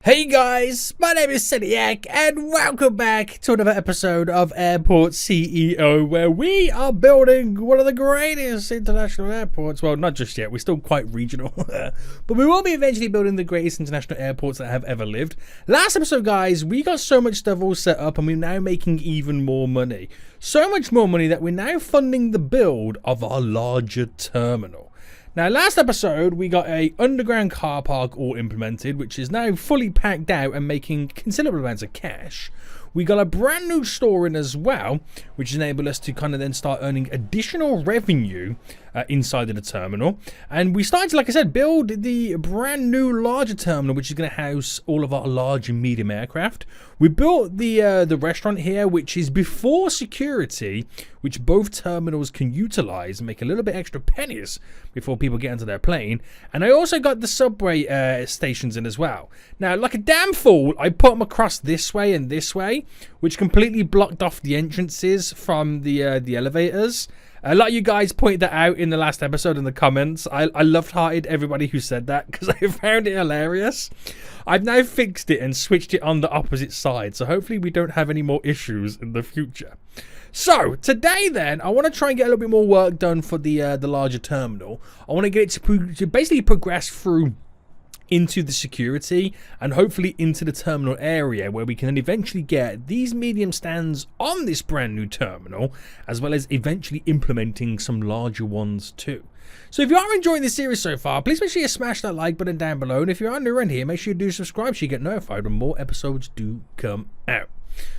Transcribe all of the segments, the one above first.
Hey guys, my name is Celiac and welcome back to another episode of Airport CEO, where we are building one of the greatest international airports. Well, not just yet, we're still quite regional, but we will be eventually building the greatest international airports that have ever lived. Last episode, guys, we got so much stuff all set up and we're now making even more money. So much more money that we're now funding the build of our larger terminal. Now, last episode, we got a underground car park all implemented, which is now fully packed out and making considerable amounts of cash. We got a brand new store in as well, which enabled us to kind of then start earning additional revenue inside of the terminal. And we started to, like I said, build the brand new larger terminal, which is going to house all of our large and medium aircraft. We built the restaurant here, which is before security, which both terminals can utilize and make a little bit extra pennies before people get into their plane. And I also got the subway stations in as well. Now, like a damn fool, I put them across this way and this way, which completely blocked off the entrances from the elevators. A lot of you guys pointed that out in the last episode in the comments. I love-hearted everybody who said that because I found it hilarious. I've now fixed it and switched it on the opposite side, so hopefully we don't have any more issues in the future. So, today then, I want to try and get a little bit more work done for the larger terminal. I want to get it to basically progress through into the security and hopefully into the terminal area, where we can then eventually get these medium stands on this brand new terminal, as well as eventually implementing some larger ones too. So if you are enjoying this series so far, please make sure you smash that like button down below, and if you are new around here, make sure you do subscribe so you get notified when more episodes do come out.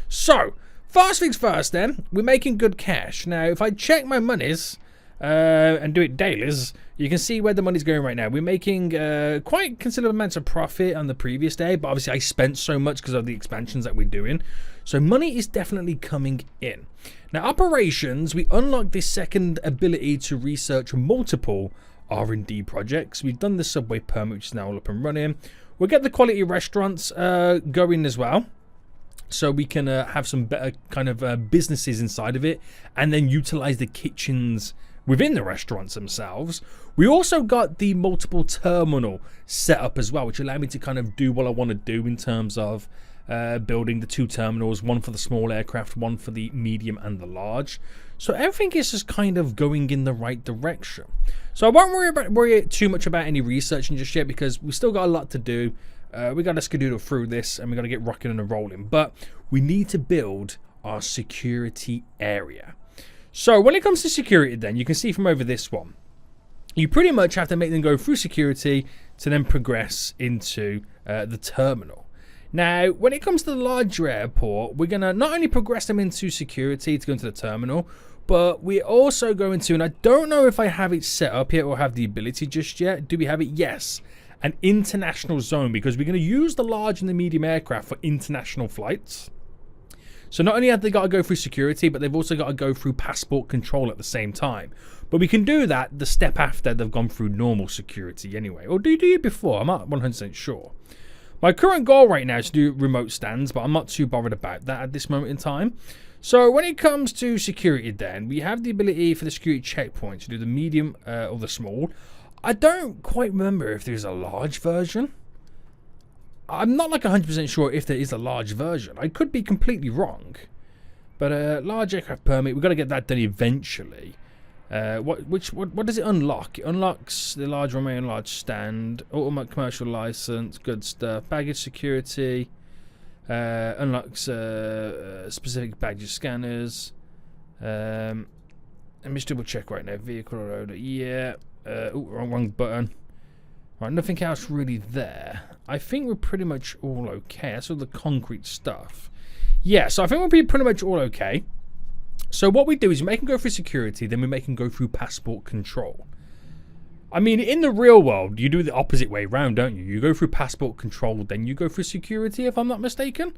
So first things first then, we're making good cash. Now if I check my monies and do it dailies, you can see where the money's going right now. We're making quite considerable amounts of profit on the previous day, but obviously I spent so much because of the expansions that we're doing. So money is definitely coming in. Now operations, we unlocked this second ability to research multiple R&D projects. We've done the subway permit, which is now all up and running. We'll get the quality restaurants going as well, so we can have some better kind of businesses inside of it, and then utilize the kitchens within the restaurants themselves. We also got the multiple terminal set up as well, which allowed me to kind of do what I want to do in terms of building the two terminals, one for the small aircraft, one for the medium and the large. So everything is just kind of going in the right direction. So I won't worry too much about any researching just yet, because we still got a lot to do. We got to skedaddle through this and we got to get rocking and rolling, but we need to build our security area. So when it comes to security then, you can see from over this one, you pretty much have to make them go through security to then progress into the terminal. Now, when it comes to the larger airport, we're going to not only progress them into security to go into the terminal, but we're also going to, and I don't know if I have it set up yet or have the ability just yet. Do we have it? Yes. An international zone, because we're going to use the large and the medium aircraft for international flights. So not only have they got to go through security, but they've also got to go through passport control at the same time. But we can do that the step after they've gone through normal security anyway. Or do you do it before? I'm not 100% sure. My current goal right now is to do remote stands, but I'm not too bothered about that at this moment in time. So when it comes to security then, we have the ability for the security checkpoint to do the medium or the small. I don't quite remember if there's a large version. I'm not like 100% sure if there is a large version. I could be completely wrong. But large aircraft permit, we've got to get that done eventually. What does it unlock? It unlocks the large runway and large stand, automatic commercial license, good stuff, baggage security, unlocks specific baggage scanners. Let me just double check right now. Vehicle loader, yeah. Wrong button. Right, nothing else really there. I think we're pretty much all okay. That's all the concrete stuff. Yeah, so I think we'll be pretty much all okay. So what we do is we make them go through security, then we make them go through passport control. I mean, in the real world, you do the opposite way around, don't you? You go through passport control, then you go through security, if I'm not mistaken.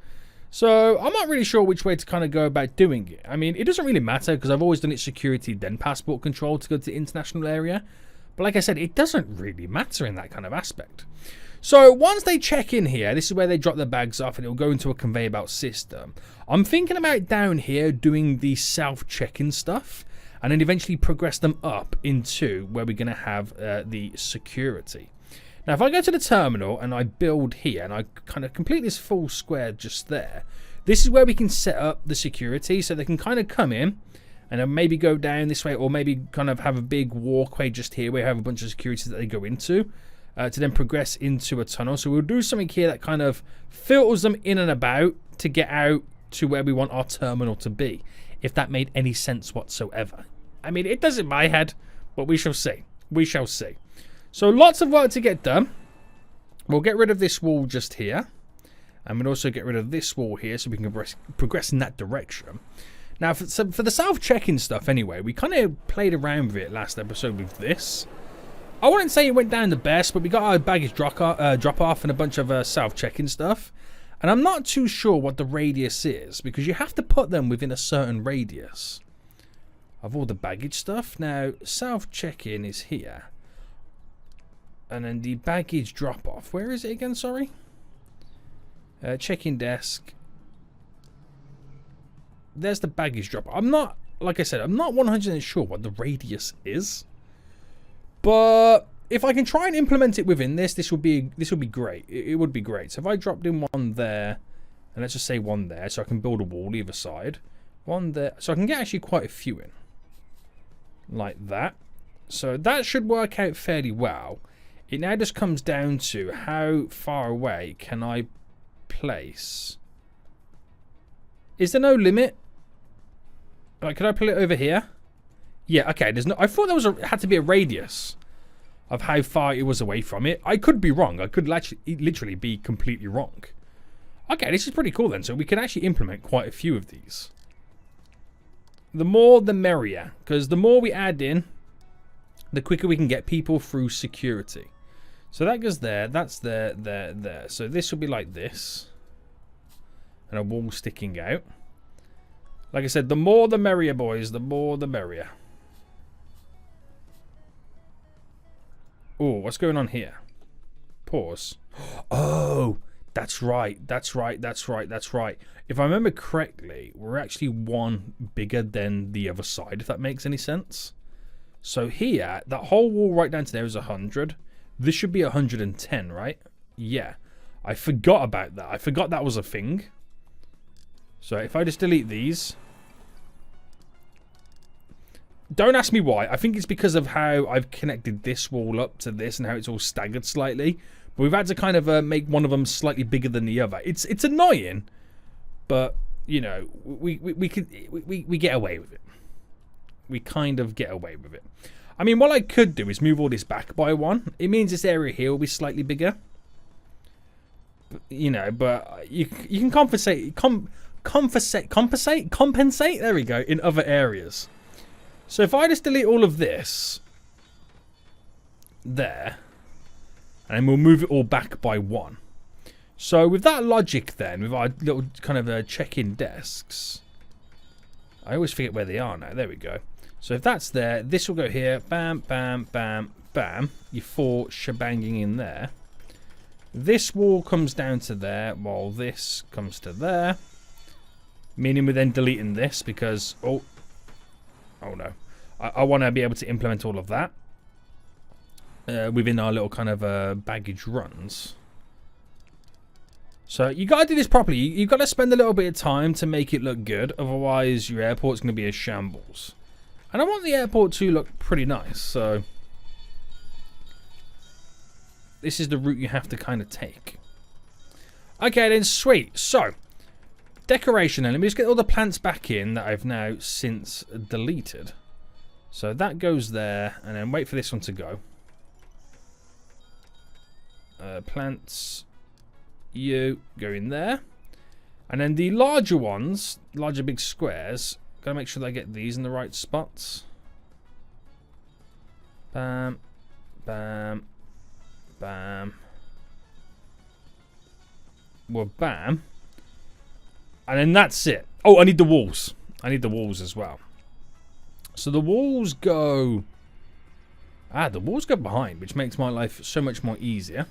So I'm not really sure which way to kind of go about doing it. I mean, it doesn't really matter, because I've always done it security, then passport control to go to the international area. But like I said, it doesn't really matter in that kind of aspect. So once they check in here, this is where they drop their bags off and it'll go into a conveyor belt system. I'm thinking about down here doing the self-check-in stuff and then eventually progress them up into where we're going to have the security. Now, if I go to the terminal and I build here and I kind of complete this full square just there, this is where we can set up the security so they can kind of come in and then maybe go down this way, or maybe kind of have a big walkway just here where you have a bunch of securities that they go into to then progress into a tunnel. So we'll do something here that kind of filters them in and about to get out to where we want our terminal to be, if that made any sense whatsoever. I mean, it does in my head, but we shall see. We shall see. So lots of work to get done. We'll get rid of this wall just here. And we'll also get rid of this wall here so we can progress in that direction. Now, for the self-checking stuff anyway, we kind of played around with it last episode with this. I wouldn't say it went down the best, but we got our baggage drop-off and a bunch of self-checking stuff. And I'm not too sure what the radius is, because you have to put them within a certain radius of all the baggage stuff. Now, self-check-in is here. And then the baggage drop-off. Where is it again, sorry? Check-in desk. There's the baggage drop. I'm not, like I said, I'm not 100% sure what the radius is. But if I can try and implement it within this would be great. It would be great. So if I dropped in one there, and let's just say one there, so I can build a wall either side. One there, so I can get actually quite a few in. Like that. So that should work out fairly well. It now just comes down to how far away can I place. Is there no limit? Like, could I put it over here? Yeah, okay. There's no. I thought there had to be a radius of how far it was away from it. I could be wrong. I could literally be completely wrong. Okay, this is pretty cool then. So we can actually implement quite a few of these. The more, the merrier, because the more we add in, the quicker we can get people through security. So that goes there. That's there, there, there. So this will be like this, and a wall sticking out. Like I said, the more the merrier, boys. The more the merrier. Oh, what's going on here? Pause. Oh, that's right. That's right. That's right. That's right. If I remember correctly, we're actually one bigger than the other side, if that makes any sense. So here, that whole wall right down to there is 100. This should be 110, right? Yeah. I forgot about that. I forgot that was a thing. So if I just delete these. Don't ask me why. I think it's because of how I've connected this wall up to this and how it's all staggered slightly. But we've had to kind of make one of them slightly bigger than the other. It's annoying, but you know we get away with it. We kind of get away with it. I mean, what I could do is move all this back by one. It means this area here will be slightly bigger. You know, but you can compensate. Compensate. There we go. In other areas. So if I just delete all of this there, and then we'll move it all back by one. So with that logic then, with our little kind of check-in desks, I always forget where they are now. There we go. So if that's there, this will go here. Bam, bam, bam, bam. Your four shebanging in there. This wall comes down to there, while this comes to there. Meaning we're then deleting this because... Oh no. I want to be able to implement all of that within our little kind of baggage runs. So you got to do this properly. You've got to spend a little bit of time to make it look good. Otherwise, your airport's going to be a shambles. And I want the airport to look pretty nice. So this is the route you have to kind of take. Okay, then sweet. So decoration. And let me just get all the plants back in that I've now since deleted. So that goes there, and then wait for this one to go. Plants, you go in there, and then the larger ones, larger big squares. Gotta make sure that I get these in the right spots. Bam, bam, bam. Well, bam. And then that's it. Oh, I need the walls. I need the walls as well. So the walls go... the walls go behind, which makes my life so much more easier.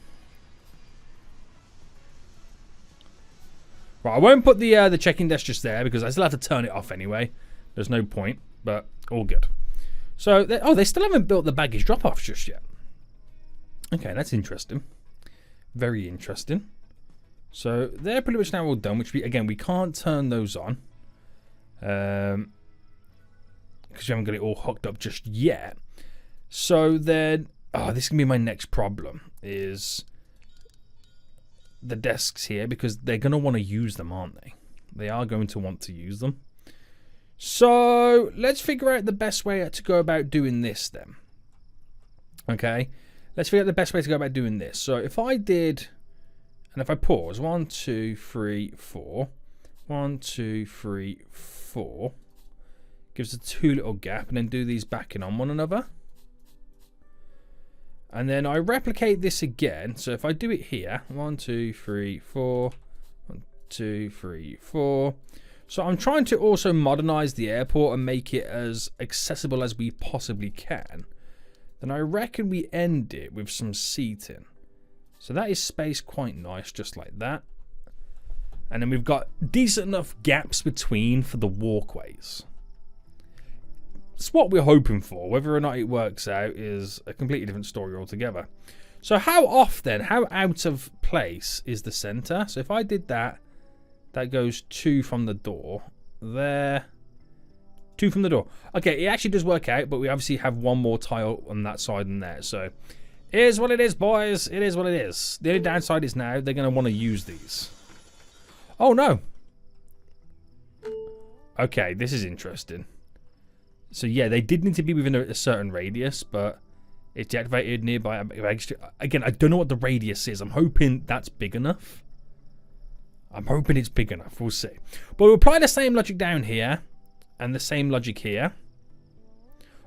Right, I won't put the check-in desk just there because I still have to turn it off anyway. There's no point, but all good. So, they still haven't built the baggage drop-offs just yet. Okay, that's interesting. Very interesting. So they're pretty much now all done, which again, we can't turn those on. Because we haven't got it all hooked up just yet. So then, this is going to be my next problem, is the desks here, because they're going to want to use them, aren't they? They are going to want to use them. So let's figure out the best way to go about doing this then. Okay, let's figure out the best way to go about doing this. So if I did, and if I pause, 1, 2, 3, 4, 1, 2, 3, 4, gives a 2 little gap, and then do these backing on one another. And then I replicate this again. So if I do it here, 1, 2, 3, 4, 1, 2, 3, 4. So I'm trying to also modernize the airport and make it as accessible as we possibly can. Then I reckon we end it with some seating. So that is spaced quite nice, just like that. And then we've got decent enough gaps between for the walkways. It's what we're hoping for. Whether or not it works out is a completely different story altogether. So how off then, how out of place is the center? So if I did that, that goes 2 from the door. There. 2 from the door. Okay, it actually does work out, but we obviously have one more tile on that side and there. So it is what it is, boys. It is what it is. The only downside is now they're going to want to use these. Oh, no. Okay, this is interesting. So yeah, they did need to be within a certain radius, but it's deactivated nearby. Again, I don't know what the radius is. I'm hoping that's big enough. I'm hoping it's big enough. We'll see. But we'll apply the same logic down here and the same logic here.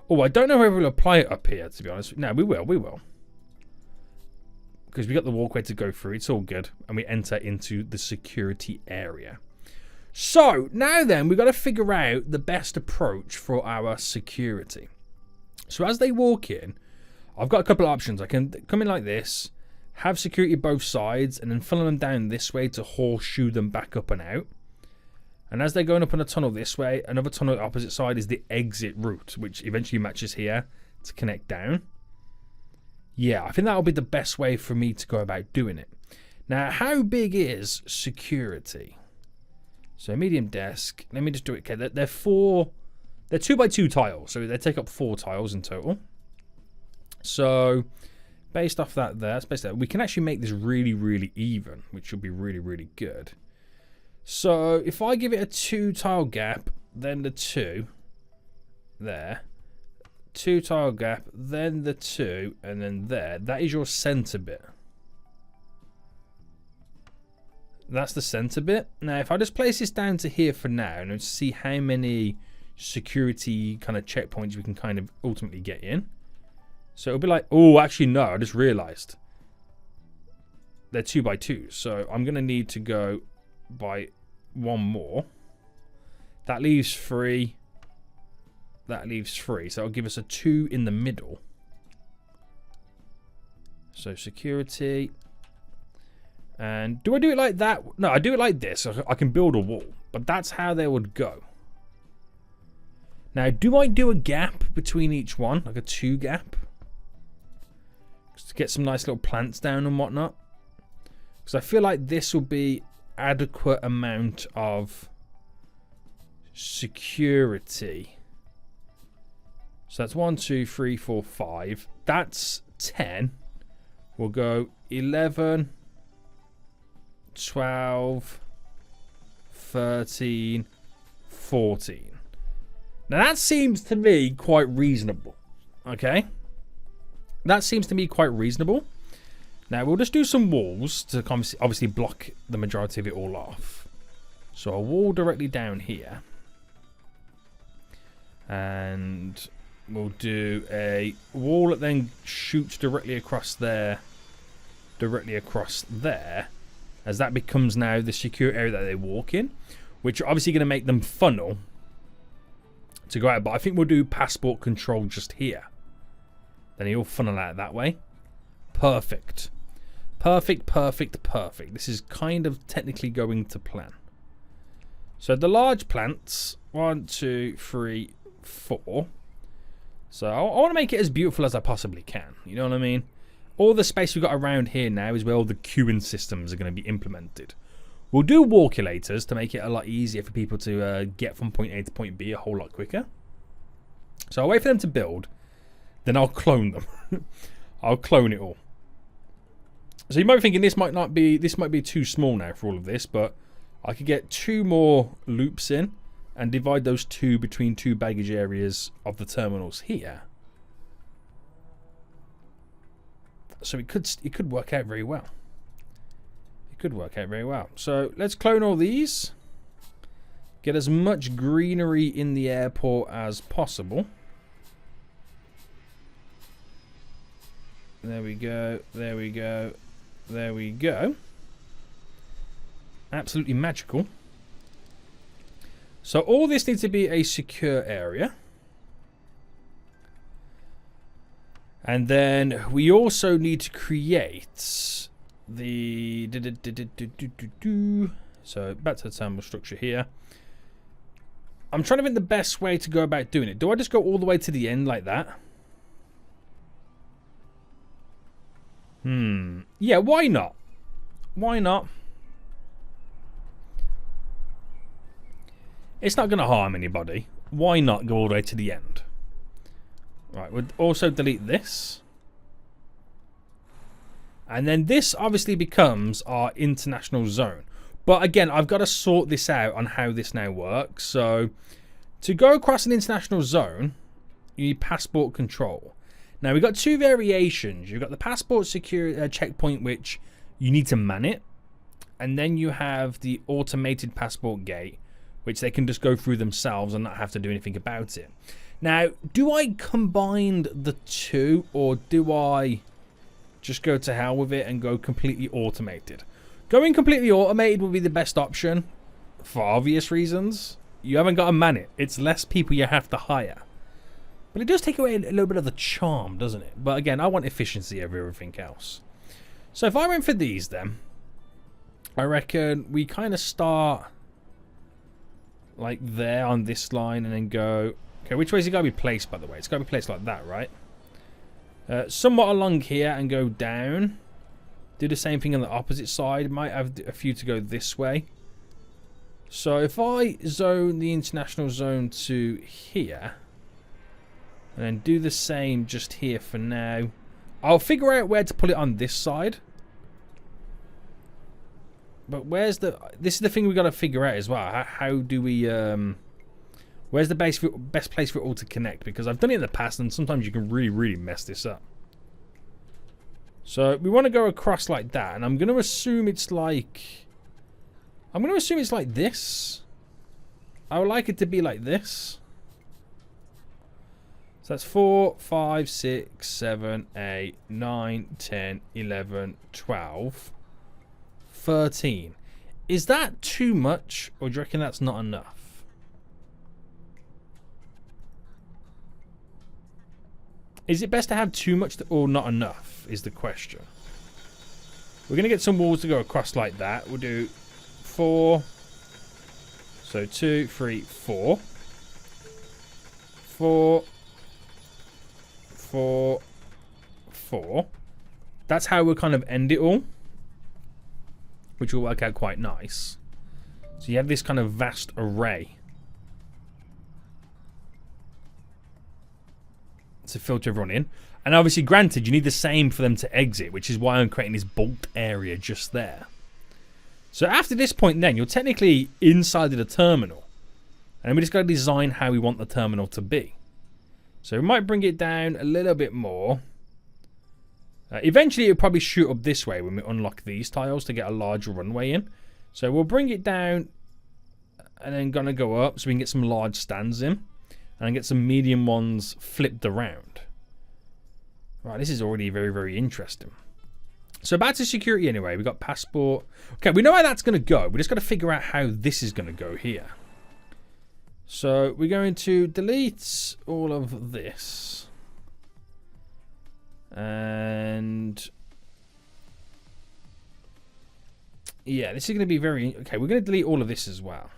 Oh, I don't know whether we'll apply it up here, to be honest. No, we will. We will. Because we got the walkway to go through. It's all good. And we enter into the security area. So, now then, we've got to figure out the best approach for our security. So, as they walk in, I've got a couple of options. I can come in like this, have security both sides, and then funnel them down this way to horseshoe them back up and out. And as they're going up in a tunnel this way, another tunnel on the opposite side is the exit route, which eventually matches here to connect down. Yeah, I think that'll be the best way for me to go about doing it. Now, how big is security? So medium desk. Let me just do it. Okay, they're 2x2 tiles, so they take up 4 tiles in total. So based off that, we can actually make this really, really even, which should be really, really good. So if I give it a 2 tile gap, then the 2 there, 2 tile gap, then the 2, and then there. That is your center bit. That's the center bit. Now, if I just place this down to here for now and see how many security kind of checkpoints we can kind of ultimately get in. So it'll be like, oh, actually, no, I just realized they're 2x2. So I'm going to need to go by 1 more. That leaves 3. That leaves 3. So it'll give us a 2 in the middle. So security. And do I do it like that? No, I do it like this. So I can build a wall. But that's how they would go. Now, do I do a gap between each one? Like a 2 gap? Just to get some nice little plants down and whatnot. Because I feel like this will be adequate amount of security. So that's 1, 2, 3, 4, 5. That's 10. We'll go 11, 12, 13, 14. Now that seems to me quite reasonable. Okay? That seems to me quite reasonable. Now we'll just do some walls to obviously block the majority of it all off. So a wall directly down here. And we'll do a wall that then shoots directly across there. Directly across there. As that becomes now the secure area that they walk in. Which are obviously going to make them funnel to go out. But I think we'll do passport control just here. Then he'll funnel out that way. Perfect. Perfect, perfect, perfect. This is kind of technically going to plan. So the large plants. 1, 2, 3, 4. So I want to make it as beautiful as I possibly can. You know what I mean? All the space we've got around here now is where all the queuing systems are going to be implemented. We'll do walkulators to make it a lot easier for people to get from point A to point B a whole lot quicker. So I'll wait for them to build, then I'll clone them. I'll clone it all. So you might be thinking this might be too small now for all of this, but I could get 2 more loops in and divide those 2 between 2 baggage areas of the terminals here. So it could work out very well. It could work out very well. So let's clone all these. Get as much greenery in the airport as possible. There we go. There we go. There we go. Absolutely magical. So all this needs to be a secure area. And then we also need to create the... So back to the terminal structure here. I'm trying to think the best way to go about doing it. Do I just go all the way to the end like that? Yeah, why not? Why not? It's not going to harm anybody. Why not go all the way to the end? Right, we'll also delete this. And then this obviously becomes our international zone. But again, I've got to sort this out on how this now works. So to go across an international zone, you need passport control. Now we've got 2 variations. You've got the passport security checkpoint, which you need to man it. And then you have the automated passport gate, which they can just go through themselves and not have to do anything about it. Now, do I combine the 2, or do I just go to hell with it and go completely automated? Going completely automated would be the best option for obvious reasons. You haven't got to man it. It's less people you have to hire. But it does take away a little bit of the charm, doesn't it? But again, I want efficiency over everything else. So if I went for these then, I reckon we kind of start like there on this line and then go... Okay, which way is it got to be placed, by the way? It's got to be placed like that, right? Somewhat along here and go down. Do the same thing on the opposite side. Might have a few to go this way. So if I zone the international zone to here... And then do the same just here for now. I'll figure out where to put it on this side. But where's the... This is the thing we've got to figure out as well. How do we... Where's the best place for it all to connect? Because I've done it in the past and sometimes you can really, really mess this up. So we want to go across like that. And I'm going to assume it's like... I'm going to assume it's like this. I would like it to be like this. So that's 4, 5, 6, 7, 8, 9, 10, 11, 12, 13. Is that too much, or do you reckon that's not enough? Is it best to have too much or not enough, is the question. We're going to get some walls to go across like that. We'll do 4. So 2, 3, 4. 4. 4, 4. That's how we'll kind of end it all, which will work out quite nice. So you have this kind of vast array to filter everyone in. And obviously, granted, you need the same for them to exit, which is why I'm creating this bulked area just there. So after this point then, you're technically inside of the terminal. And we just got to design how we want the terminal to be. So we might bring it down a little bit more. Eventually, it'll probably shoot up this way when we unlock these tiles to get a larger runway in. So we'll bring it down and then gonna go up so we can get some large stands in and get some medium ones flipped around. Right, this is already very, very interesting. So back to security anyway. We've got passport. Okay, we know how that's going to go. We just got to figure out how this is going to go here. So we're going to delete all of this. And yeah, this is going to be very... Okay, we're going to delete all of this as well.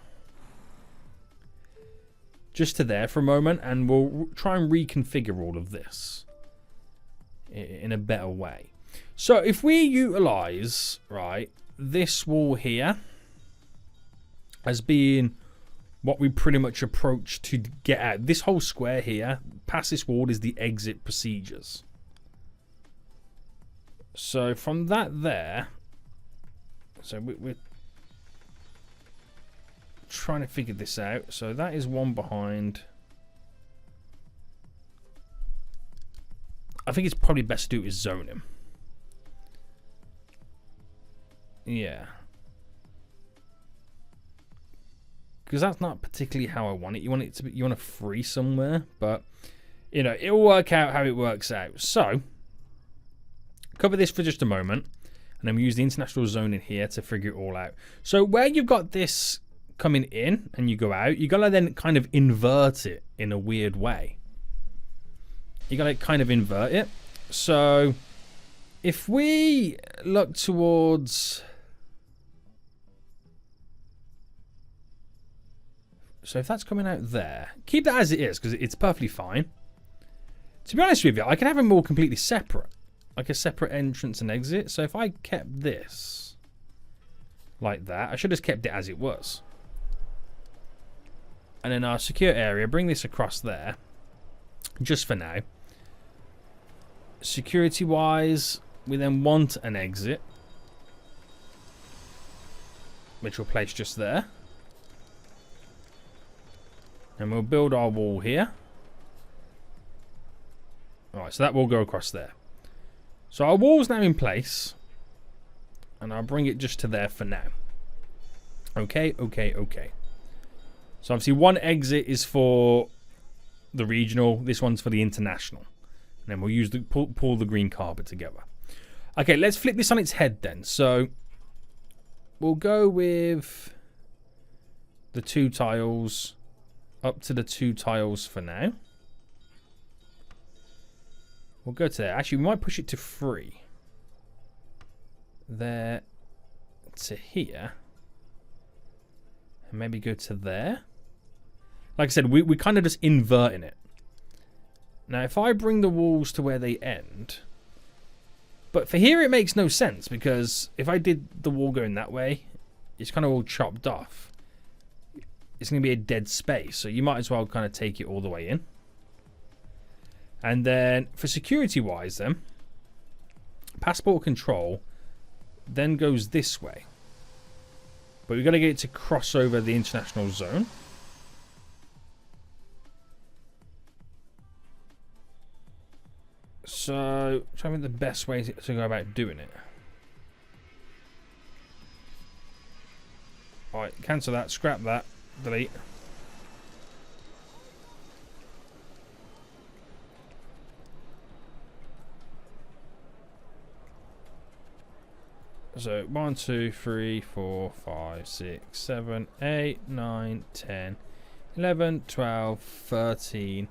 Just to there for a moment, and we'll try and reconfigure all of this in a better way. So if we utilize, right, this wall here as being what we pretty much approach to get out. This whole square here, past this wall, is the exit procedures. So from that there, so we're trying to figure this out. So that is one behind. I think it's probably best to do it is zone him. Yeah. Because that's not particularly how I want it. You want it to be, you want to free somewhere, but you know, it'll work out how it works out. So cover this for just a moment, and then we use the international zone in here to figure it all out. So where you've got this coming in and you go out, you gotta then kind of invert it in a weird way. You gotta kind of invert it. So if we look towards, so if that's coming out there, keep that as it is because it's perfectly fine. To be honest with you, I can have them all completely separate, like a separate entrance and exit. So if I kept this like that, I should have kept it as it was. And then our secure area, bring this across there, just for now. Security wise, we then want an exit, which we'll place just there. And we'll build our wall here. Alright, so that will go across there. So our wall's now in place. And I'll bring it just to there for now. Okay. So obviously one exit is for the regional. This one's for the international. And then we'll use the pull the green carpet together. Okay, let's flip this on its head then. So we'll go with the 2 tiles up to the 2 tiles for now. We'll go to there. Actually, we might push it to 3. There to here. And maybe go to there. Like I said, we're kind of just inverting it. Now, if I bring the walls to where they end... But for here, it makes no sense. Because if I did the wall going that way, it's kind of all chopped off. It's going to be a dead space. So you might as well kind of take it all the way in. And then, for security-wise then... Passport control then goes this way. But we've got to get it to cross over the international zone. So, try to think the best way to go about doing it. Alright, cancel that, scrap that, delete. So 1, 2, 3, 4, 5, 6, 7, 8, 9, 10, 11, 12, 13.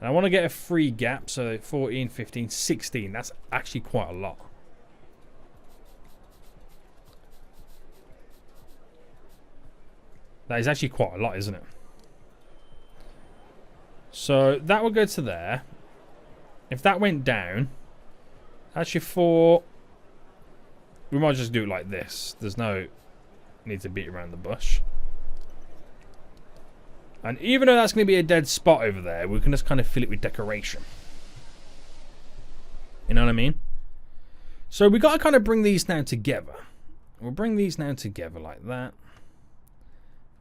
And I want to get a free gap, so 14, 15, 16. That's actually quite a lot. That is actually quite a lot, isn't it? So that will go to there. If that went down, that's your 4. We might just do it like this. There's no need to beat around the bush. And even though that's going to be a dead spot over there, we can just kind of fill it with decoration. You know what I mean? So we got to kind of bring these now together. We'll bring these now together like that.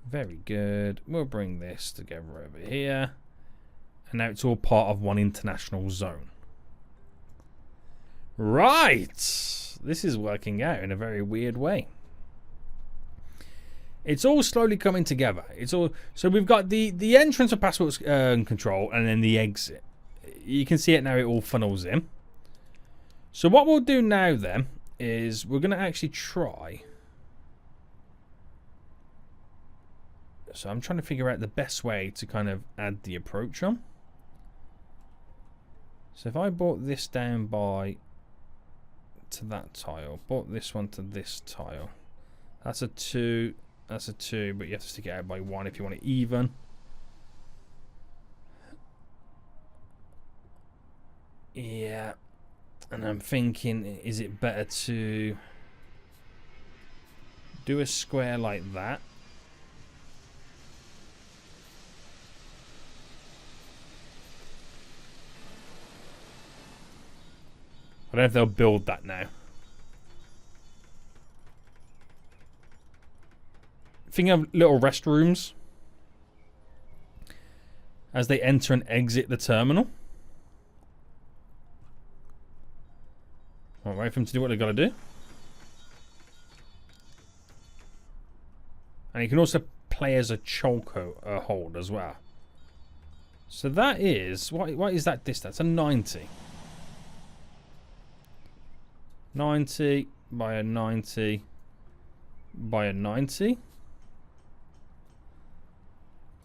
Very good. We'll bring this together over here. And now it's all part of one international zone. Right. This is working out in a very weird way. It's all slowly coming together. It's all so we've got the entrance of passport control and then the exit. You can see it now. It all funnels in. So what we'll do now then is we're going to actually try. So I'm trying to figure out the best way to kind of add the approach on. So if I brought this down by to that tile, brought this one to this tile, that's a 2. That's a 2, but you have to stick it out by 1 if you want it even. Yeah. And I'm thinking, is it better to do a square like that? I don't know if they'll build that now. Think of little restrooms as they enter and exit the terminal. I'll wait for them to do what they've got to do. And you can also play as a chokehold hold as well. So that is... What is that distance? A 90. 90 by a 90 by a 90.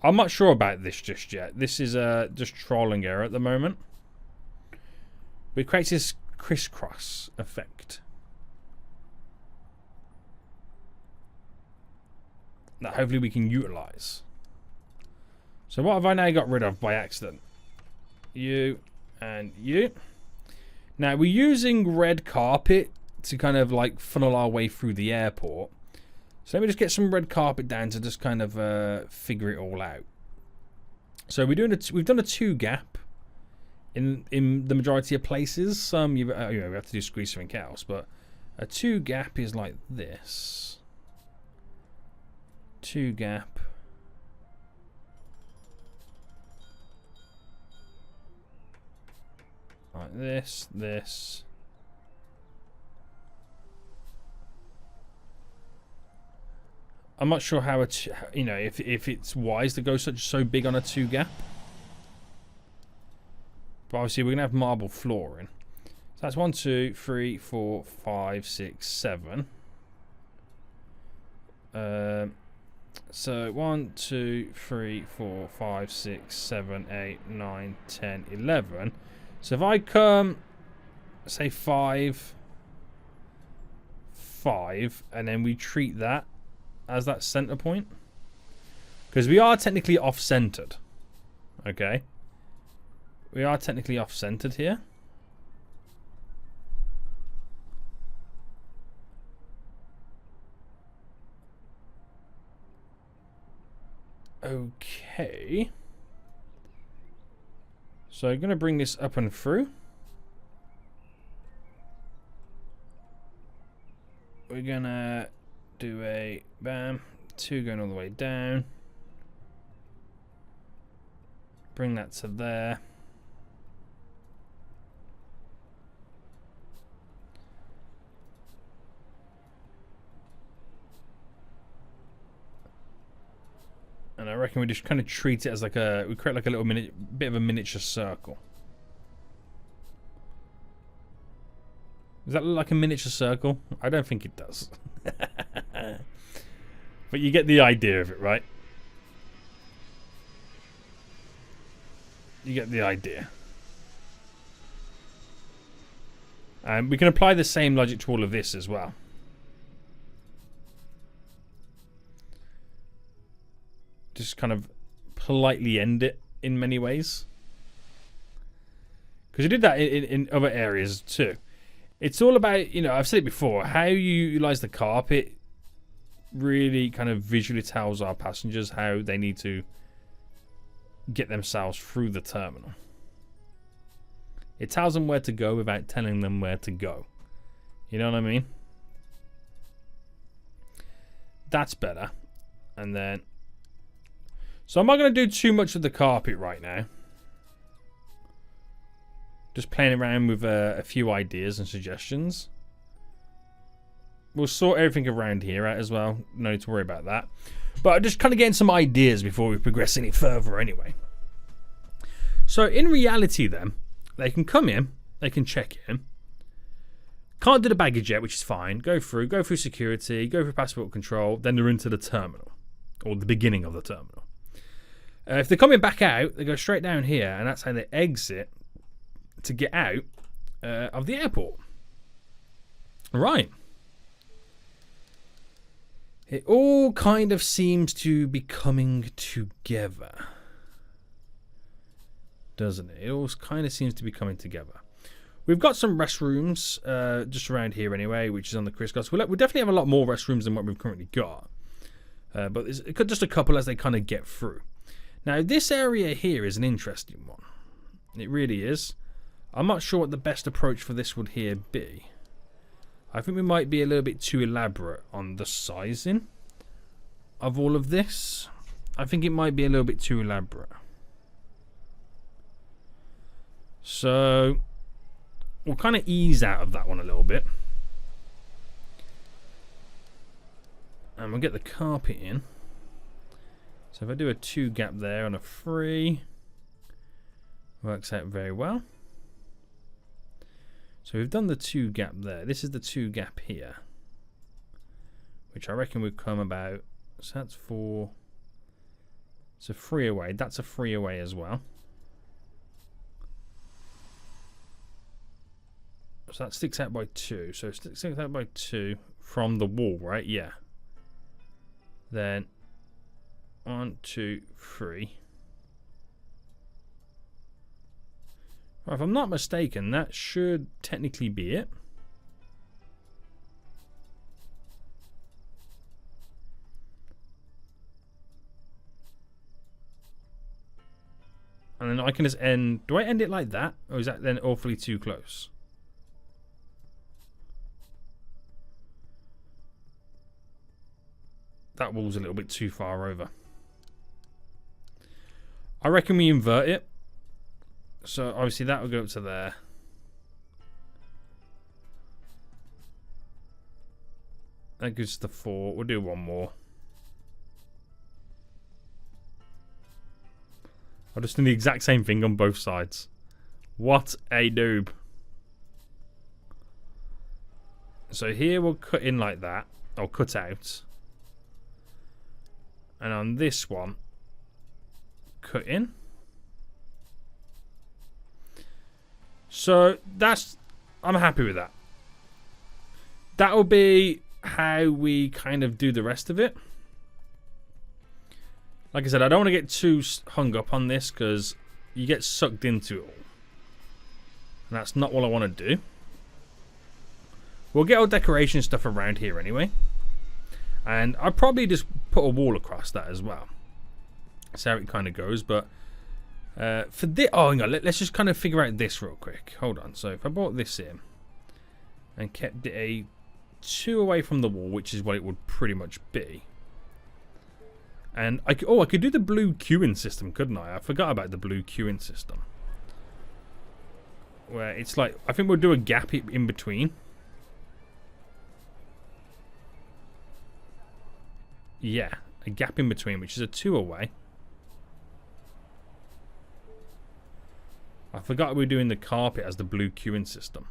I'm not sure about this just yet. This is just trolling error at the moment. But it creates this crisscross effect that hopefully we can utilize. So what have I now got rid of by accident? You and you. Now we're using red carpet to kind of like funnel our way through the airport. So let me just get some red carpet down to just kind of figure it all out. So we've done a 2 gap in the majority of places. Some we have to do squeeze something else, but a 2 gap is like this. 2 gap. Like this. I'm not sure how it's, if it's wise to go so big on a 2 gap. But obviously we're gonna have marble flooring. So that's 1, 2, 3, 4, 5, 6, 7. So 1, 2, 3, 4, 5, 6, 7, 8, 9, 10, 11. So if I come, say 5, and then we treat that as that center point, because we are technically off-centered. Okay, we are technically off-centered here. Okay, so I'm going to bring this up and through. We're going to do a bam, 2 going all the way down. Bring that to there. And I reckon we just kind of treat it as like we create like a little bit of a miniature circle. Does that look like a miniature circle? I don't think it does. But you get the idea of it, right? You get the idea. And we can apply the same logic to all of this as well. Just kind of politely end it in many ways. Because you did that in other areas too. It's all about, I've said it before, how you utilize the carpet really kind of visually tells our passengers how they need to get themselves through the terminal. It tells them where to go without telling them where to go. You know what I mean? That's better. And then... So I'm not going to do too much of the carpet right now. Just playing around with a few ideas and suggestions. We'll sort everything around here out as well. No need to worry about that. But I'm just kind of getting some ideas before we progress any further anyway. So in reality then, they can come in, they can check in. Can't do the baggage yet, which is fine. Go through security, go through passport control, then they're into the terminal. Or the beginning of the terminal. If they're coming back out, they go straight down here, and that's how they exit to get out of the airport. Right. It all kind of seems to be coming together. Doesn't it? It all kind of seems to be coming together. We've got some restrooms just around here anyway, which is on the crisscross. We'll definitely have a lot more restrooms than what we've currently got. But there's just a couple as they kind of get through. Now, this area here is an interesting one. It really is. I'm not sure what the best approach for this would here be. I think we might be a little bit too elaborate on the sizing of all of this. I think it might be a little bit too elaborate. So we'll kind of ease out of that one a little bit. And we'll get the carpet in. So if I do a 2 gap there and a 3, works out very well. So we've done the 2 gap there. This is the 2 gap here, which I reckon would come about. So that's 4. It's a 3 away. That's a 3 away as well. So that sticks out by 2. So it sticks out by 2 from the wall, right? Yeah. Then 1, 2, 3. Right, if I'm not mistaken, that should technically be it. And then I can just end. Do I end it like that? Or is that then awfully too close? That wall's a little bit too far over. I reckon we invert it. So obviously that will go up to there. That gives the 4. We'll do one more. I'll just do the exact same thing on both sides. What a noob. So here we'll cut in like that. Or cut out. And on this one, cut in. So I'm happy with that. That will be how we kind of do the rest of it. Like I said, I don't want to get too hung up on this because you get sucked into it all. And that's not what I want to do. We'll get our decoration stuff around here anyway. And I'll probably just put a wall across that as well. That's how it kind of goes. But for this, oh, hang on, let's just kind of figure out this real quick. Hold on. So if I brought this in and kept it a 2 away from the wall, which is what it would pretty much be. And I could do the blue queuing system, couldn't I? I forgot about the blue queuing system. Where it's like, I think we'll do a gap in between. Yeah, a gap in between, which is a 2 away. I forgot we were doing the carpet as the blue queuing system.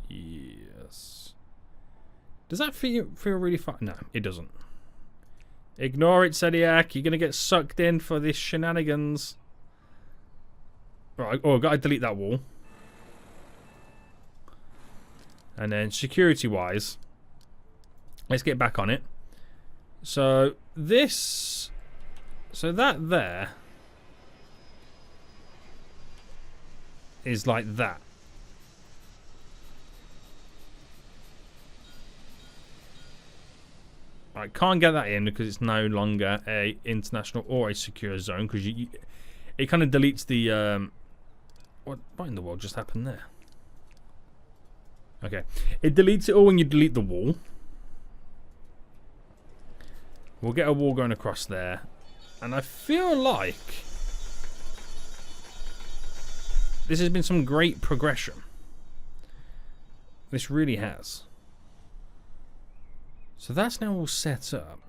Yes. Does that feel really fun? No, it doesn't. Ignore it, Sediak. You're going to get sucked in for this shenanigans. Right, oh, I've got to delete that wall. And then security-wise, let's get back on it. So this, so that there is like that. I can't get that in because it's no longer a international or a secure zone because it kind of deletes the what in the world just happened there? Okay, it deletes it all when you delete the wall. We'll get a wall going across there, and I feel like this has been some great progression. This really has. So that's now all set up.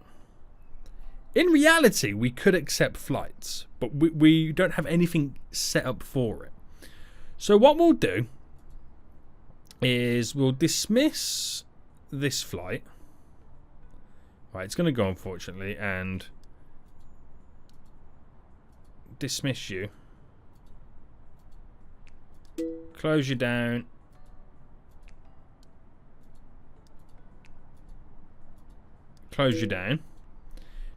In reality, we could accept flights, but we don't have anything set up for it. So what we'll do is we'll dismiss this flight. Right, it's going to go, unfortunately, and dismiss you. Close you down. Close you down.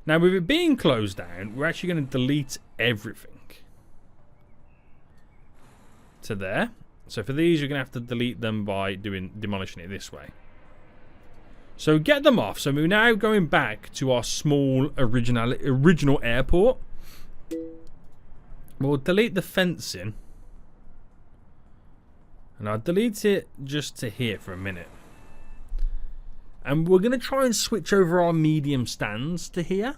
Now, with it being closed down, we're actually going to delete everything. to there. So for these, you're going to have to delete them by demolishing it this way. So get them off. So we're now going back to our small original airport. We'll delete the fencing. And I'll delete it just to here for a minute. And we're going to try and switch over our medium stands to here.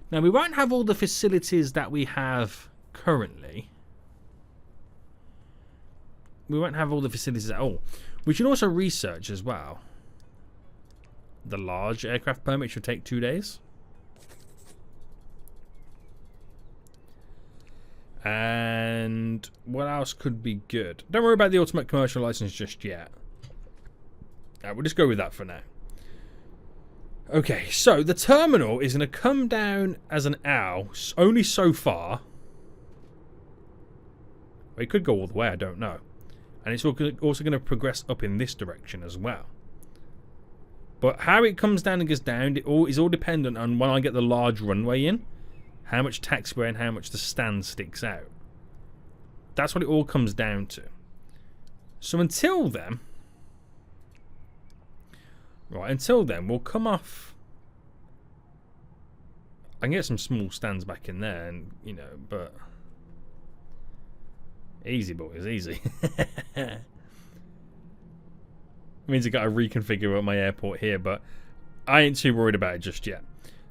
Now, we won't have all the facilities that we have currently. We won't have all the facilities at all. We should also research as well. The large aircraft permit should take 2 days. And what else could be good? Don't worry about the ultimate commercial license just yet. We'll just go with that for now. Okay, so the terminal is going to come down as an owl, only so far. Well, it could go all the way, I don't know. And it's also going to progress up in this direction as well. But how it comes down and goes down is all dependent on when I get the large runway in, how much taxiway and how much the stand sticks out. That's what it all comes down to. So until then, we'll come off. I can get some small stands back in there, and but easy boys, easy. Means I got to reconfigure my airport here, but I ain't too worried about it just yet.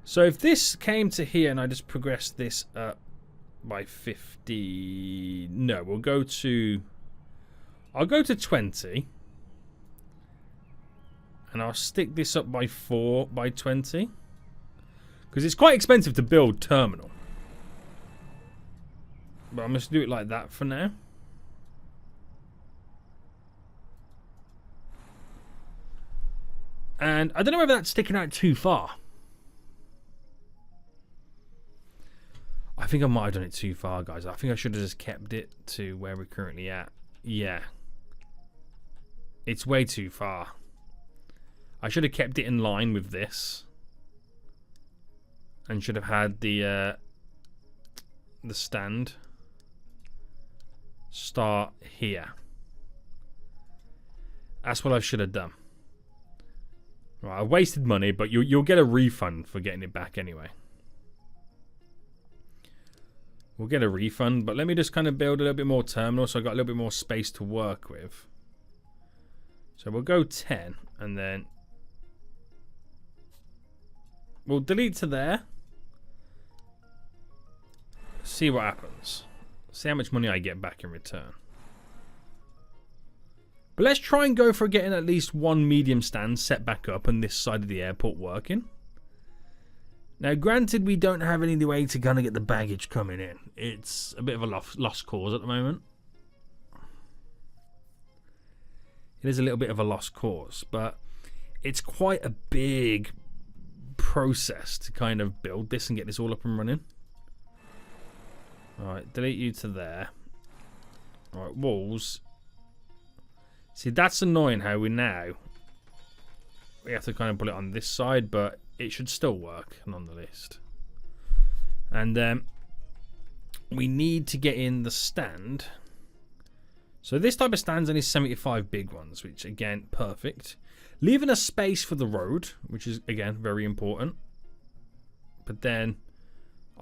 So if this came to here and I just progressed this up by 50, no, I'll go to 20, and I'll stick this up by 4 by 20, because it's quite expensive to build terminal. But I'm just do it like that for now. And I don't know whether that's sticking out too far. I think I might have done it too far, guys. I think I should have just kept it to where we're currently at. Yeah. It's way too far. I should have kept it in line with this. And should have had the stand start here. That's what I should have done. Right, I wasted money, but you'll get a refund for getting it back anyway. We'll get a refund, but let me just kind of build a little bit more terminal so I've got a little bit more space to work with. So we'll go 10, and then we'll delete to there. See what happens. See how much money I get back in return. But let's try and go for getting at least one medium stand set back up on this side of the airport working. Now, granted, we don't have any way to kind of get the baggage coming in. It's a bit of a lost cause at the moment. It is a little bit of a lost cause, but it's quite a big process to kind of build this and get this all up and running. Alright, delete you to there. Alright, walls. See, that's annoying how we have to kind of put it on this side, but it should still work nonetheless. And we need to get in the stand. So this type of stand's only 75 big ones, which again, perfect. Leaving a space for the road, which is again very important. But then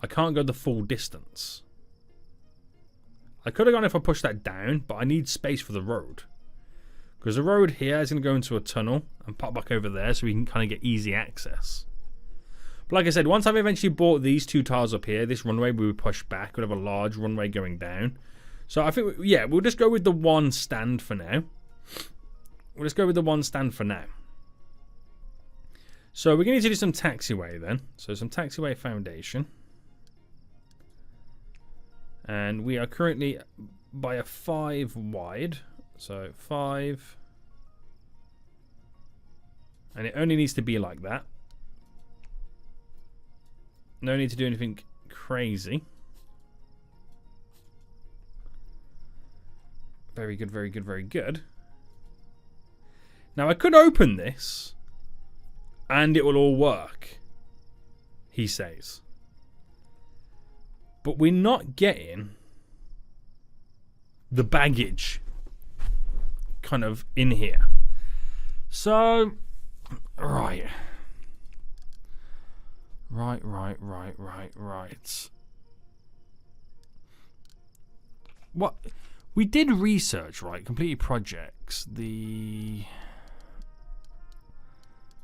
I can't go the full distance. I could have gone if I pushed that down, but I need space for the road. Because the road here is going to go into a tunnel and pop back over there so we can kind of get easy access. But like I said, once I've eventually brought these two tiles up here, this runway will be pushed back. We'll have a large runway going down. So I think, yeah, we'll just go with the one stand for now. We'll just go with the one stand for now. So we're going to need to do some taxiway then. So some taxiway foundation. And we are currently by a 5 wide. So 5. And it only needs to be like that. No need to do anything crazy. Very good, very good, very good. Now I could open this and it will all work, he says. But we're not getting the baggage kind of in here. So, right. What we did research, right? Completed projects, the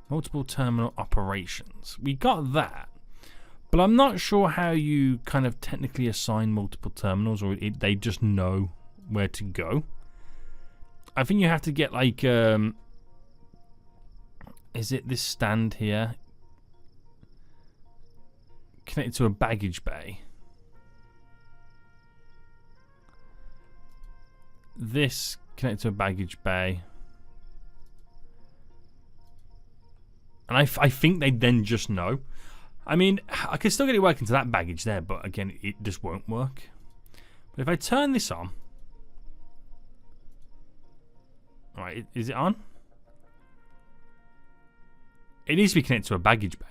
multiple terminal operations. We got that, but I'm not sure how you kind of technically assign multiple terminals, or they just know where to go. I think you have to get like, is it this stand here connected to a baggage bay? This connected to a baggage bay. And I think they then just know. I mean, I can still get it working to that baggage there, but again, it just won't work. But if I turn this on... Alright, is it on? It needs to be connected to a baggage bay.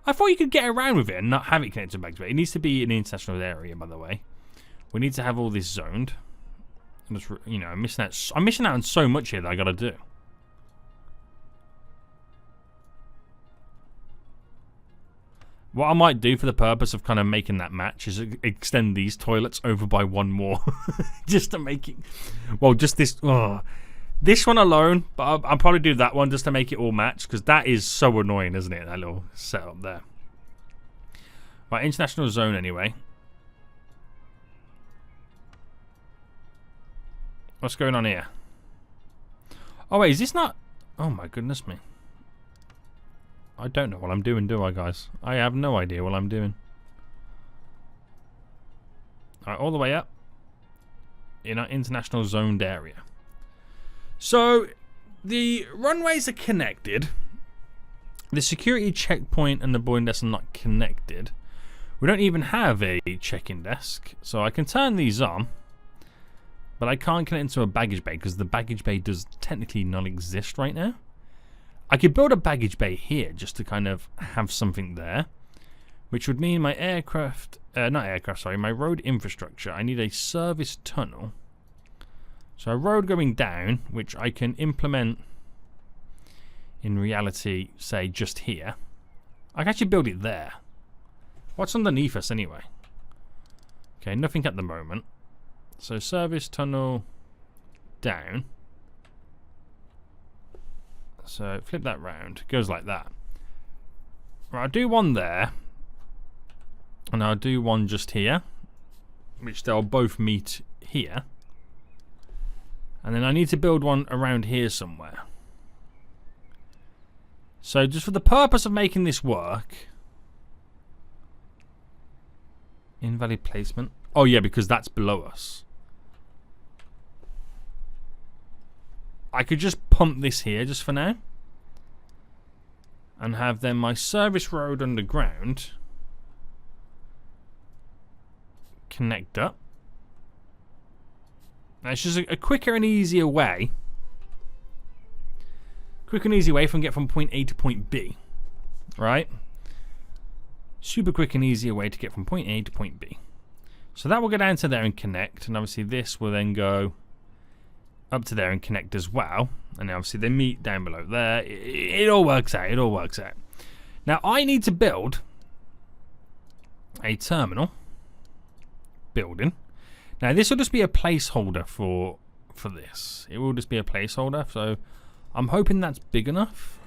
I thought you could get around with it and not have it connected to a baggage bay. It needs to be an international area, by the way. We need to have all this zoned. I'm just, you know, I'm missing out on so much here that I gotta do. What I might do for the purpose of kind of making that match is extend these toilets over by one more. Just to make it... Well, just this... Oh, this one alone, but I'll probably do that one just to make it all match, because that is so annoying, isn't it? That little setup there. Right, international zone anyway. What's going on here? Oh, wait, is this not... Oh, my goodness me. I don't know what I'm doing, do I, guys? I have no idea what I'm doing. Alright, all the way up. In our international zoned area. So, the runways are connected. The security checkpoint and the boarding desk are not connected. We don't even have a check-in desk. So I can turn these on. But I can't connect into a baggage bay because the baggage bay does technically not exist right now. I could build a baggage bay here just to kind of have something there, which would mean my my road infrastructure. I need a service tunnel. So a road going down, which I can implement in reality, say just here. I can actually build it there. What's underneath us anyway? Okay, nothing at the moment. So service tunnel down. So flip that round. Goes like that. Right, I'll do one there. And I'll do one just here. Which they'll both meet here. And then I need to build one around here somewhere. So just for the purpose of making this work. Invalid placement. Oh yeah, because that's below us. I could just pump this here just for now. And have then my service road underground connect up. Now it's just a quicker and easier way. Quick and easy way from get from point A to point B. Right? Super quick and easier way to get from point A to point B. So that will go down to there and connect. And obviously this will then go up to there and connect as well. And obviously they meet down below there. It all works out. It all works out. Now I need to build a terminal building. Now this will just be a placeholder for this. It will just be a placeholder. So I'm hoping that's big enough.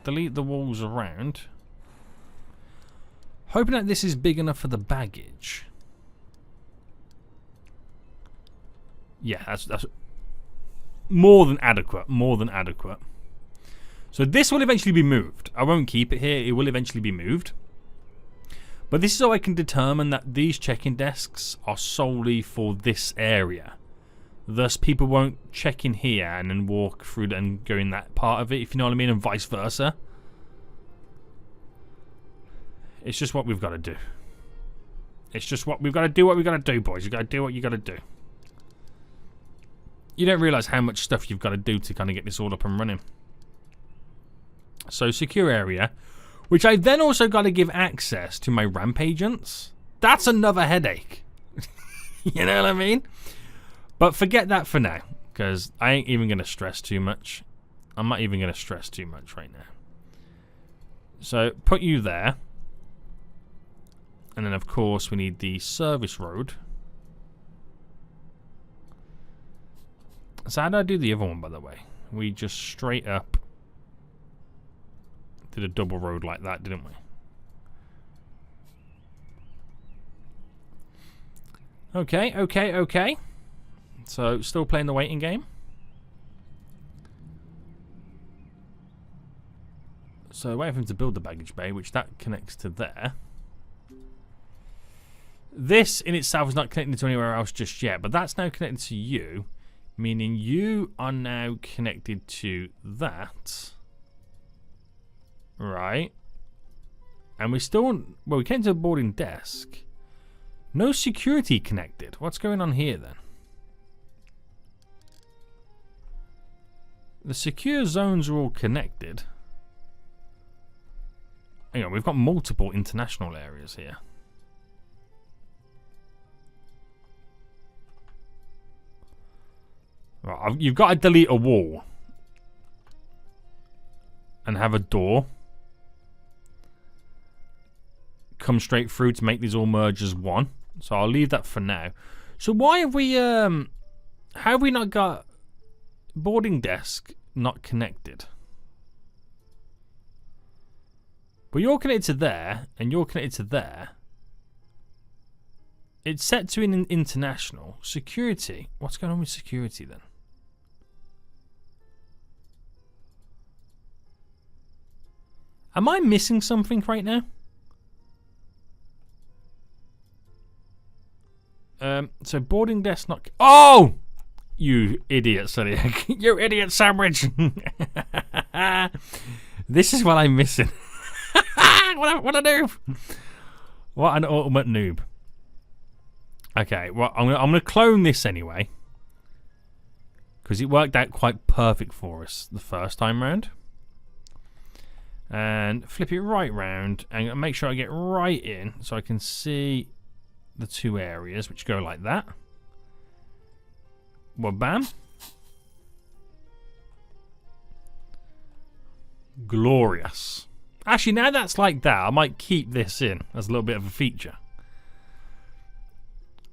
Delete the walls around. Hoping that this is big enough for the baggage. Yeah, that's more than adequate. More than adequate. So this will eventually be moved. I won't keep it here. It will eventually be moved. But this is how I can determine that these check-in desks are solely for this area. Thus, people won't check in here and then walk through and go in that part of it, if you know what I mean, and vice versa. It's just what we've got to do. It's just what we've got to do. What we've got to do, boys. You've got to do what you got to do. You don't realise how much stuff you've got to do to kind of get this all up and running. So, secure area, which I then also got to give access to my ramp agents. That's another headache. You know what I mean? But forget that for now, because I ain't even going to stress too much. I'm not even going to stress too much right now. So put you there. And then, of course, we need the service road. So how did I do the other one, by the way? We just straight up did a double road like that, didn't we? Okay. So, still playing the waiting game. So, waiting for him to build the baggage bay, which that connects to there. This in itself is not connected to anywhere else just yet, but that's now connected to you, meaning you are now connected to that. Right. And we still, well, we came to the boarding desk. No security connected. What's going on here then? The secure zones are all connected. Hang on, we've got multiple international areas here. Right, you've got to delete a wall and have a door come straight through to make these all merge as one. So I'll leave that for now. So why have we how have we not got boarding desk not connected? Well, you're connected to there and you're connected to there. It's set to an international security. What's going on with security then? Am I missing something right now? So boarding desk not... Oh! You idiot, Sonny. You idiot sandwich. This is what I'm missing. What a noob. What an ultimate noob. Okay, well, I'm gonna clone this anyway. Because it worked out quite perfect for us the first time round. And flip it right round and make sure I get right in so I can see the two areas which go like that. Well, bam. Glorious. Actually, now that's like that, I might keep this in as a little bit of a feature.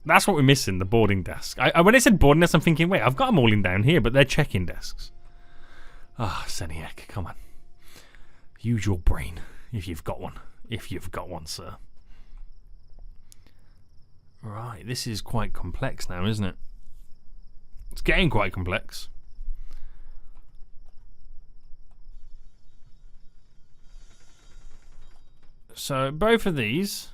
That's what we're missing, the boarding desk. When I said boarding desk, I'm thinking, wait, I've got them all in down here, but they're check-in desks. Ah, oh, Seniac, come on. Use your brain, if you've got one. If you've got one, sir. Right, this is quite complex now, isn't it? It's getting quite complex. So, both of these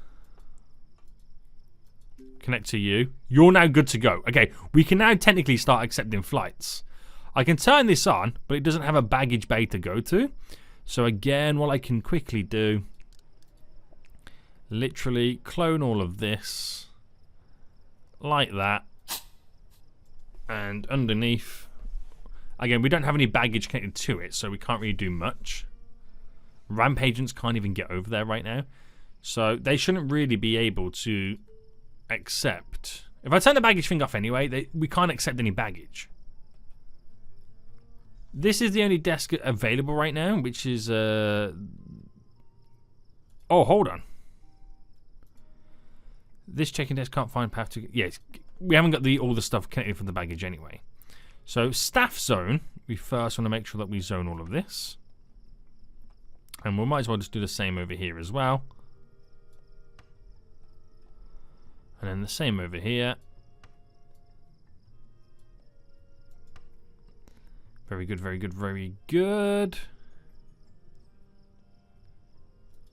connect to you. You're now good to go. Okay, we can now technically start accepting flights. I can turn this on, but it doesn't have a baggage bay to go to. So again, what I can quickly do, literally clone all of this like that. And underneath, again, we don't have any baggage connected to it, so we can't really do much. Ramp agents can't even get over there right now. So they shouldn't really be able to accept. If I turn the baggage thing off anyway, we can't accept any baggage. This is the only desk available right now, which is... Oh, hold on. This check-in desk can't find path to... Yes, we haven't got all the stuff connected from the baggage anyway. So, staff zone. We first want to make sure that we zone all of this. And we might as well just do the same over here as well. And then the same over here. Very good, very good, very good.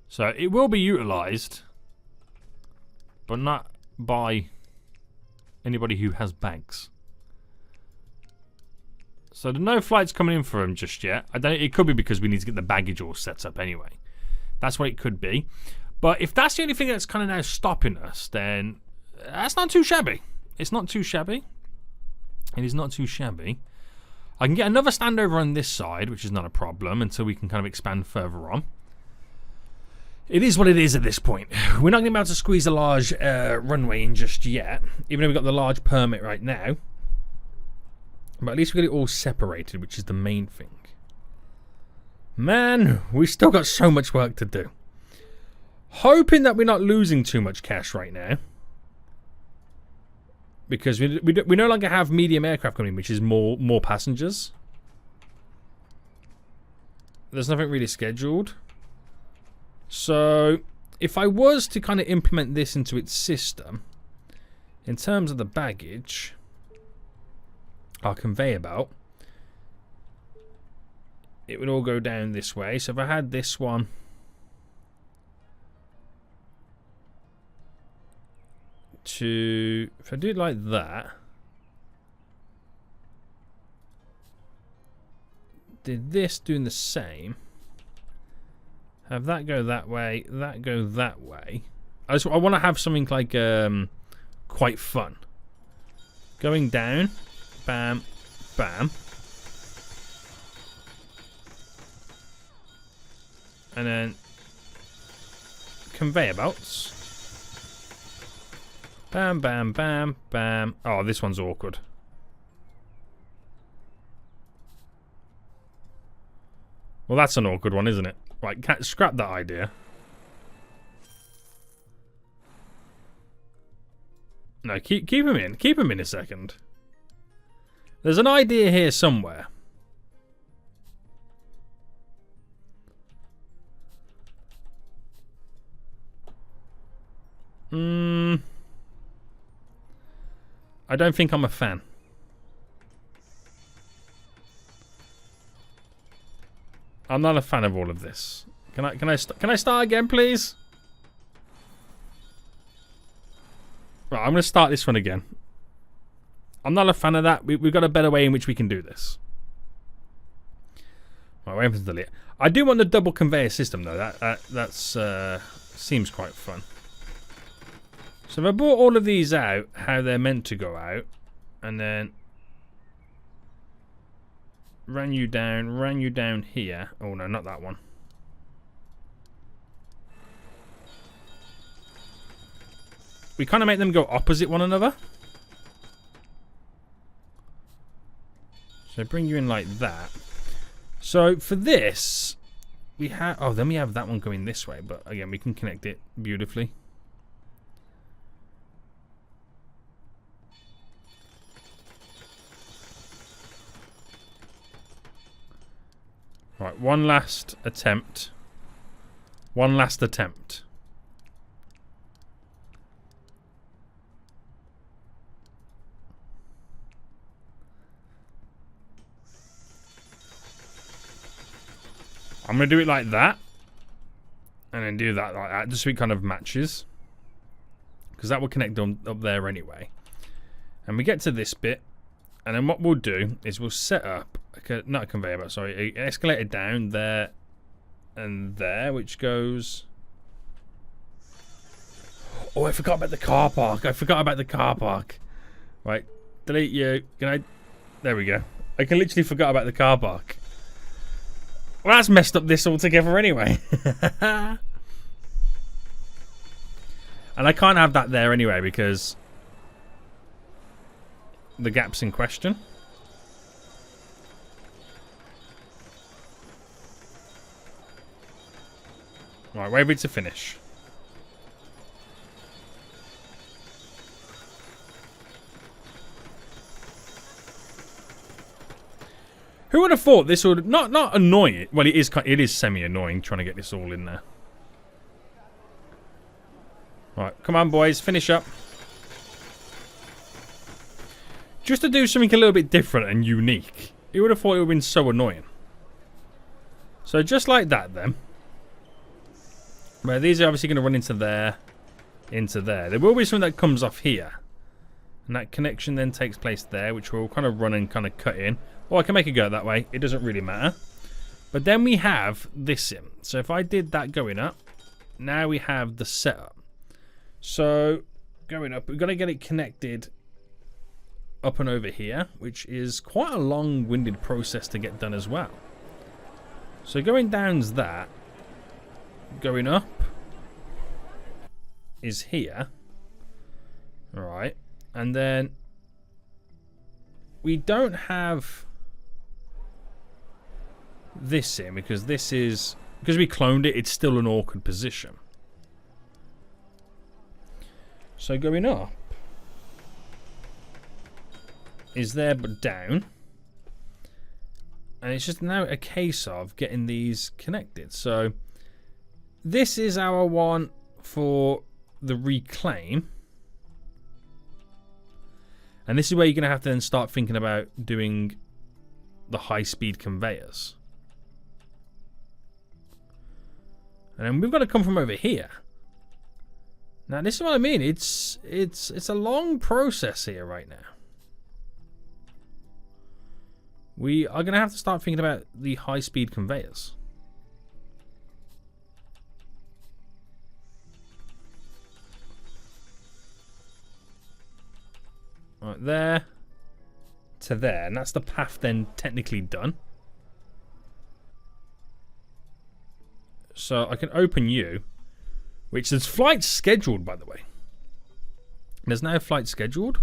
So it will be utilized, but not by anybody who has bags. So there's no flights coming in for him just yet. It could be because we need to get the baggage all set up anyway. That's what it could be. But if that's the only thing that's kind of now stopping us, then that's not too shabby. It's not too shabby. It is not too shabby. I can get another stand over on this side, which is not a problem, until we can kind of expand further on. It is what it is at this point. We're not going to be able to squeeze a large runway in just yet, even though we've got the large permit right now. But at least we got it all separated, which is the main thing. Man, we still got so much work to do. Hoping that we're not losing too much cash right now. Because we no longer have medium aircraft coming, which is more passengers. There's nothing really scheduled. So, if I was to kind of implement this into its system, in terms of the baggage, our conveyor belt, it would all go down this way. So if I had this one to, if I do it like that, did this doing the same, have that go that way, that go that way. I want to have something like quite fun. Going down, bam, bam. And then conveyor belts. Bam, bam, bam, bam. Oh, this one's awkward. Well, that's an awkward one, isn't it? Right, scrap that idea. No, keep him in. Keep him in a second. There's an idea here somewhere. I don't think I'm a fan. I'm not a fan of all of this. Can I start again, please? Right, I'm going to start this one again. I'm not a fan of that. We've got a better way in which we can do this. Right, we're able to delete. I do want the double conveyor system though. That's seems quite fun. So if I brought all of these out, how they're meant to go out, and then ran you down here. Oh no, not that one. We kind of make them go opposite one another. So bring you in like that. So for this, we have, oh, then we have that one going this way, but again, we can connect it beautifully. Right, one last attempt. One last attempt. I'm going to do it like that. And then do that like that, just so it kind of matches. Because that will connect up there anyway. And we get to this bit. And then what we'll do is we'll set up, not a conveyor belt, sorry, an escalator down there and there, which goes... Oh, I forgot about the car park. I forgot about the car park. Right, delete you. Can I... There we go. I can literally forgot about the car park. Well, that's messed up this altogether anyway. And I can't have that there anyway because the gap's in question. Right, wait for it to finish. Who would have thought this would not annoy it? Well, it is semi-annoying trying to get this all in there. Right, come on, boys, finish up. Just to do something a little bit different and unique. Who would have thought it would have been so annoying? So just like that, then. Well, these are obviously going to run into there, into there. There will be something that comes off here, and that connection then takes place there, which will kind of run and kind of cut in. Or I can make it go that way. It doesn't really matter. But then we have this in. So if I did that going up, now we have the setup. So going up, we've got to get it connected up and over here, which is quite a long-winded process to get done as well. So going down's that. Going up, is here. All right. And then we don't have this in because this is, because we cloned it, it's still an awkward position. So going up is there but down. And it's just now a case of getting these connected. So this is our one for the reclaim. And this is where you're going to have to then start thinking about doing the high-speed conveyors. And then we've got to come from over here. Now, this is what I mean. It's a long process here right now. We are going to have to start thinking about the high-speed conveyors. Right there to there, and that's the path then technically done. So I can open you, which is flight scheduled, by the way. There's no flight scheduled,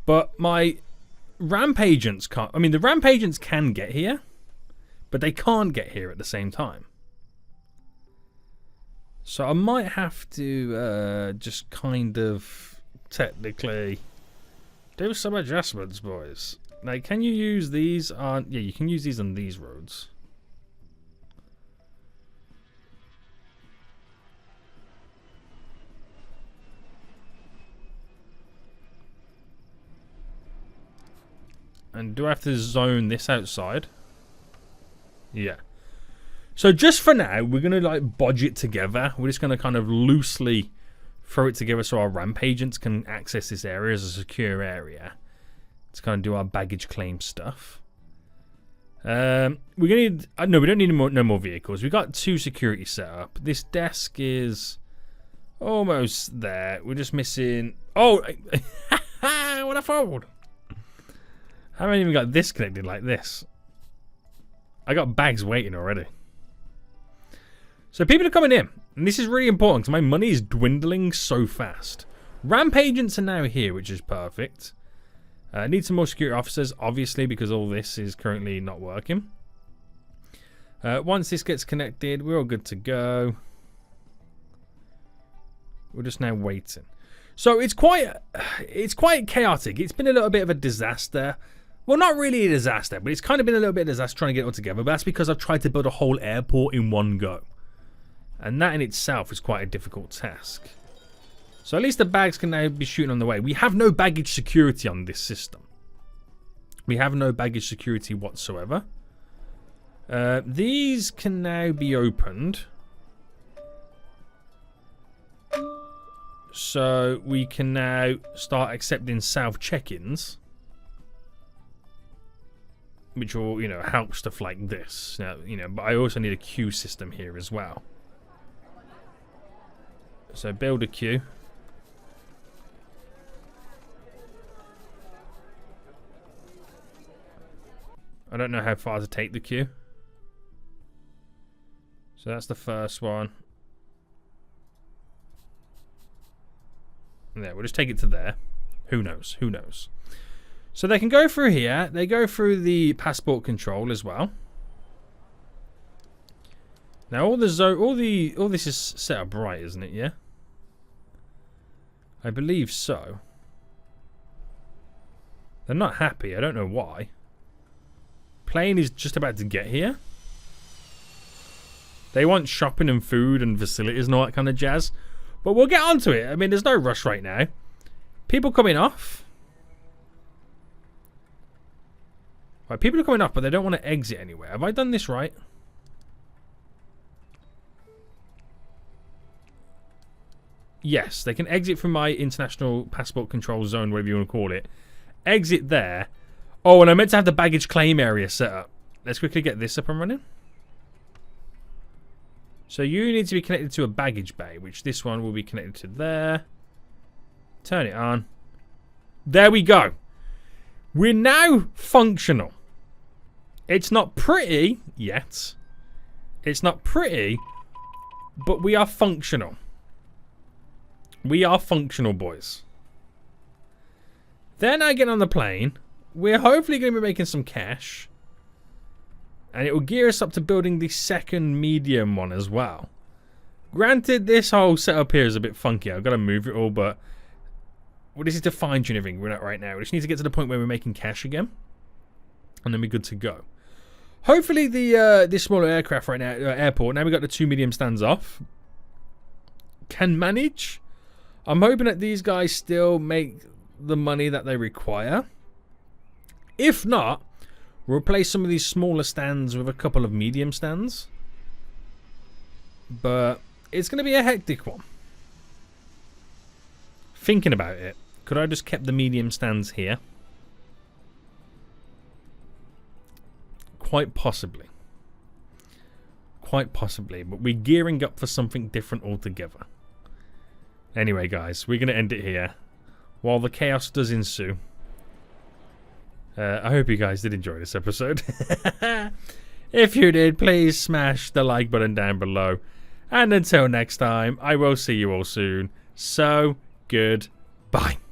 but my ramp agents can't. I mean, the ramp agents can get here, but they can't get here at the same time. So I might have to just kind of technically do some adjustments, boys. Now, can you use these on... Yeah, you can use these on these roads. And do I have to zone this outside? Yeah. So just for now, we're going to like bodge it together. We're just going to kind of loosely throw it together so our ramp agents can access this area as a secure area. Let's kind of do our baggage claim stuff. We're going to need... no, we don't need no more vehicles. We've got 2 security set up. This desk is almost there. We're just missing... Oh! What a fold! I haven't even got this connected like this. I got bags waiting already. So people are coming in. And this is really important because my money is dwindling so fast. Ramp agents are now here, which is perfect. Need some more security officers, obviously, because all this is currently not working. Once this gets connected, we're all good to go. We're just now waiting. So it's quite chaotic. It's been a little bit of a disaster. Well, not really a disaster, but it's kind of been a little bit of a disaster trying to get it all together. But that's because I've tried to build a whole airport in one go. And that in itself is quite a difficult task. So at least the bags can now be shooting on the way. We have no baggage security on this system. We have no baggage security whatsoever. These can now be opened. So we can now start accepting south check-ins. Which will, you know, help stuff like this. Now, you know, but I also need a queue system here as well. So build a queue. I don't know how far to take the queue. So that's the first one. There, we'll just take it to there. Who knows? Who knows? So they can go through here. They go through the passport control as well. Now all this is set up right, isn't it? Yeah. I believe so. They're not happy. I don't know why. Plane is just about to get here. They want shopping and food and facilities and all that kind of jazz. But we'll get onto it. I mean, there's no rush right now. People coming off. Right, people are coming off, but they don't want to exit anywhere. Have I done this right? Yes, they can exit from my international passport control zone, whatever you want to call it. Exit there. Oh, and I meant to have the baggage claim area set up. Let's quickly get this up and running. So you need to be connected to a baggage bay, which this one will be connected to there. Turn it on. There we go. We're now functional. It's not pretty yet. It's not pretty, but we are functional. We are functional, boys. Then I get on the plane. We're hopefully going to be making some cash. And it will gear us up to building the second medium one as well. Granted, this whole setup here is a bit funky. I've got to move it all, but this is to fine-tune everything. We're not right now. We just need to get to the point where we're making cash again. And then we're good to go. Hopefully this smaller aircraft right now, airport, now we've got the 2 medium stands off, can manage. I'm hoping that these guys still make the money that they require. If not, we'll replace some of these smaller stands with a couple of medium stands. But it's going to be a hectic one. Thinking about it, could I just kept the medium stands here? Quite possibly. Quite possibly. But we're gearing up for something different altogether. Anyway, guys, we're going to end it here. While the chaos does ensue. I hope you guys did enjoy this episode. If you did, please smash the like button down below. And until next time, I will see you all soon. So, goodbye.